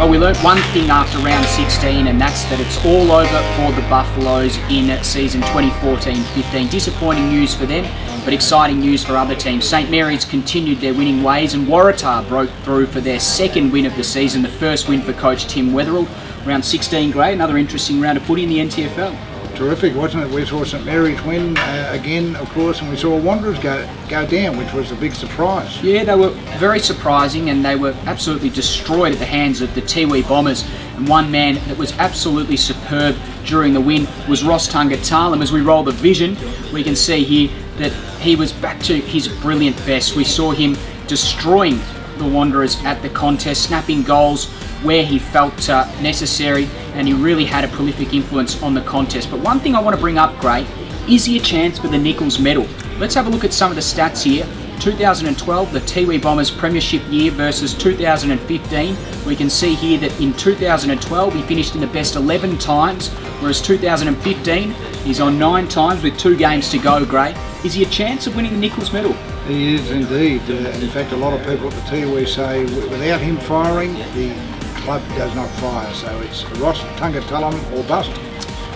Well, we learnt one thing after round 16, and that's that it's all over for the Buffaloes in season 2014-15. Disappointing news for them, but exciting news for other teams. St Mary's continued their winning ways, and Waratah broke through for their second win of the season, the first win for coach Tim Wetherill. Round 16 grade, another interesting round of footy in the NTFL. Terrific, wasn't it? We saw St Mary's win again, of course, and we saw Wanderers go down, which was a big surprise. Yeah, they were very surprising, and they were absolutely destroyed at the hands of the Tiwi Bombers. And one man that was absolutely superb during the win was Ross Tungatalum. As we roll the vision, we can see here that he was back to his brilliant best. We saw him destroying the Wanderers at the contest, snapping goals where he felt necessary, and he really had a prolific influence on the contest. But one thing I want to bring up, Gray, is he a chance for the Nichols Medal? Let's have a look at some of the stats here. 2012, the Tiwi Bombers premiership year versus 2015. We can see here that in 2012 he finished in the best 11 times, whereas 2015 he's on 9 times with 2 games to go, Gray. Is he a chance of winning the Nichols Medal? He is indeed. In fact, a lot of people at the Tiwi say without him firing, the club does not fire, so it's Ross Tungatalum or bust.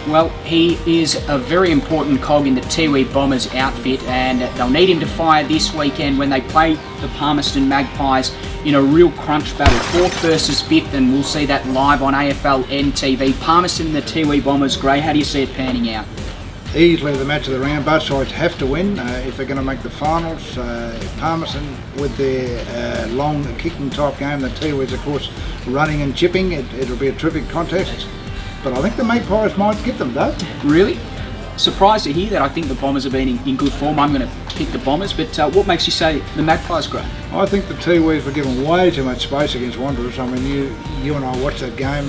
Well, he is a very important cog in the Tiwi Bombers outfit, and they'll need him to fire this weekend when they play the Palmerston Magpies in a real crunch battle, 4th versus 5th, and we'll see that live on AFLN TV. Palmerston and the Tiwi Bombers, Gray, how do you see it panning out? Easily the match of the round. Both sides have to win if they're going to make the finals. Palmerston with their long kicking type game, the Tiwi's of course running and chipping, it'll be a terrific contest. But I think the Magpies might get them, though. Really? Surprised to hear that. I think the Bombers have been in good form. I'm going to pick the Bombers, but what makes you say the Magpies, Grey? I think the Tiwis were given way too much space against Wanderers. I mean, you and I watched that game.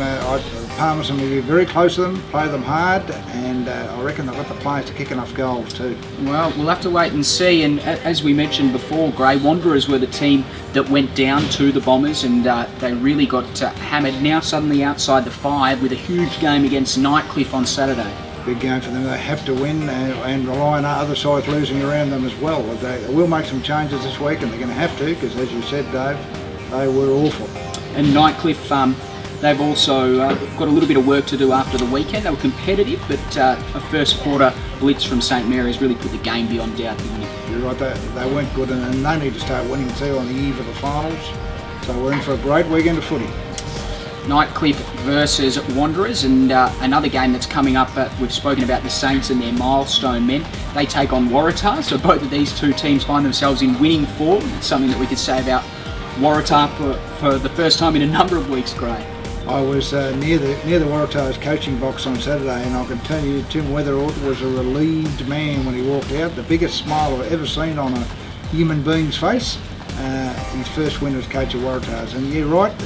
Palmerston will be very close to them, play them hard, and I reckon they've got the players to kick enough goals too. Well, we'll have to wait and see. And as we mentioned before, Grey, Wanderers were the team that went down to the Bombers, and they really got hammered. Now suddenly outside the 5 with a huge game against Nightcliff on Saturday. Big game for them. They have to win and rely on other sides losing around them as well. They will make some changes this week, and they're going to have to, because as you said, Dave, they were awful. And Nightcliff, they've also got a little bit of work to do after the weekend. They were competitive, but a first quarter blitz from St Mary's really put the game beyond doubt, didn't it? You're right, they weren't good, and they need to start winning too on the eve of the finals. So we're in for a great weekend of footy. Nightcliff versus Wanderers, and another game that's coming up. We've spoken about the Saints and their milestone men. They take on Waratah, so both of these two teams find themselves in winning form. It's something that we could say about Waratah for the first time in a number of weeks, Gray. I was near the Waratah's coaching box on Saturday, and I can tell you Tim Wetherill was a relieved man when he walked out. The biggest smile I've ever seen on a human being's face. His first win as coach of Waratahs, and you're right,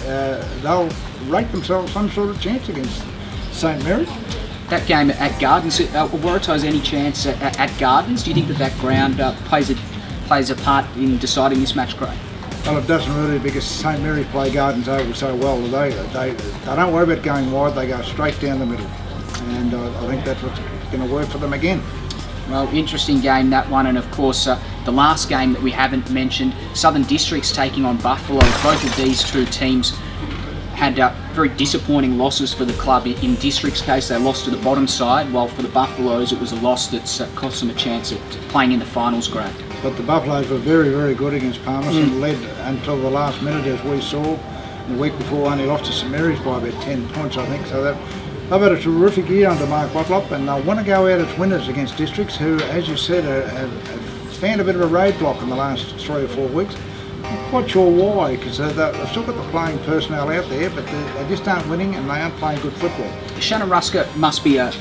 they'll rate themselves some sort of chance against St Mary's. That game at Gardens, Waratahs any chance at Gardens? Do you think that ground plays a part in deciding this match, Craig? Well, it doesn't really, because St Mary's play Gardens Oval so well. They don't worry about going wide, they go straight down the middle, and I think that's what's going to work for them again. Well, interesting game, that one, and of course the last game that we haven't mentioned, Southern Districts taking on Buffalo. Both of these two teams had very disappointing losses for the club. In Districts' case, they lost to the bottom side, while for the Buffaloes it was a loss that's cost them a chance at playing in the finals, Greg. But the Buffaloes were very, very good against Palmerston, led until the last minute, as we saw. The week before only lost to St Mary's by about 10 points, I think, so they've had a terrific year under Mark Botlop, and they'll want to go out as winners against Districts, who, as you said, have found a bit of a roadblock in the last 3 or 4 weeks. I'm quite sure why, because they've still got the playing personnel out there, but they just aren't winning, and they aren't playing good football. Shannon Rusker must be a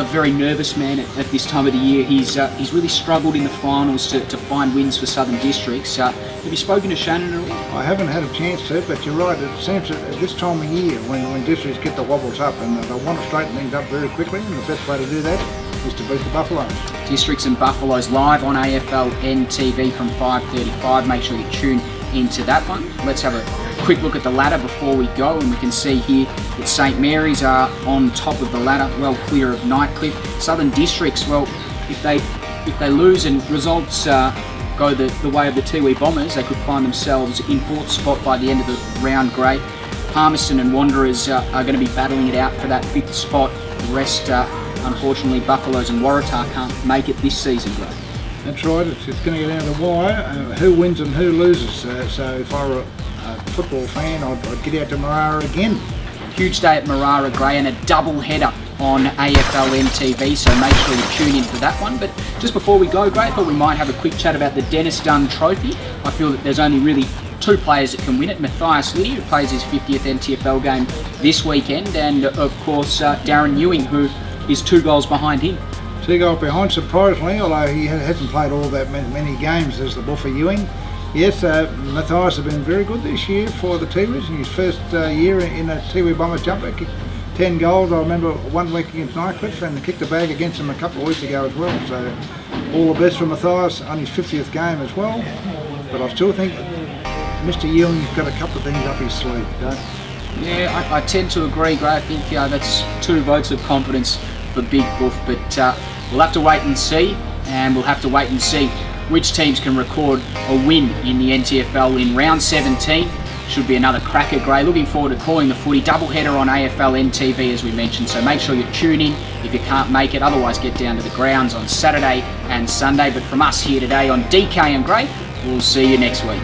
very nervous man at this time of the year. He's really struggled in the finals to find wins for Southern Districts. Have you spoken to Shannon at all? I haven't had a chance to, but you're right. It seems that at this time of year, when Districts get the wobbles up, and they want to straighten things up very quickly, and the best way to do that is to beat the Buffaloes. Districts and Buffaloes live on AFLN TV from 5:35. Make sure you tune into that one. Let's have a quick look at the ladder before we go, and we can see here that St Mary's are on top of the ladder, well clear of Nightcliff. Southern Districts, well, if they lose and results go the way of the Tiwi Bombers, they could find themselves in 4th spot by the end of the round, Grey. Palmerston and Wanderers are going to be battling it out for that 5th spot. The rest, unfortunately, Buffaloes and Waratah can't make it this season, Greg. That's right, it's going to get down to wire, who wins and who loses. So if I were a football fan, I'd get out to Marara again. Huge day at Marara, Gray, and a double header on AFLN TV, so make sure you tune in for that one. But just before we go, Gray, I thought we might have a quick chat about the Dennis Dunn Trophy. I feel that there's only really 2 players that can win it. Matthias Liddy, who plays his 50th NTFL game this weekend, and of course Darren Ewing, who is 2 goals behind him. 2 goals behind, surprisingly, although he hasn't played all that many games as the buffer Ewing. Yes, Matthias has been very good this year for the Tiwis in his first year in a Tiwi Bombers jumper. Kicked 10 goals, I remember one week against Nightcliff, and kicked a bag against him a couple of weeks ago as well. So all the best for Matthias on his 50th game as well. But I still think Mr. Ewing's got a couple of things up his sleeve, don't you? Yeah, I tend to agree, Gray. I think that's 2 votes of confidence for Big Buff, but we'll have to wait and see, and we'll have to wait and see which teams can record a win in the NTFL in round 17. Should be another cracker, Gray. Looking forward to calling the footy. Doubleheader on AFLN TV, as we mentioned, so make sure you tune in if you can't make it. Otherwise, get down to the grounds on Saturday and Sunday. But from us here today on DK and Gray, we'll see you next week.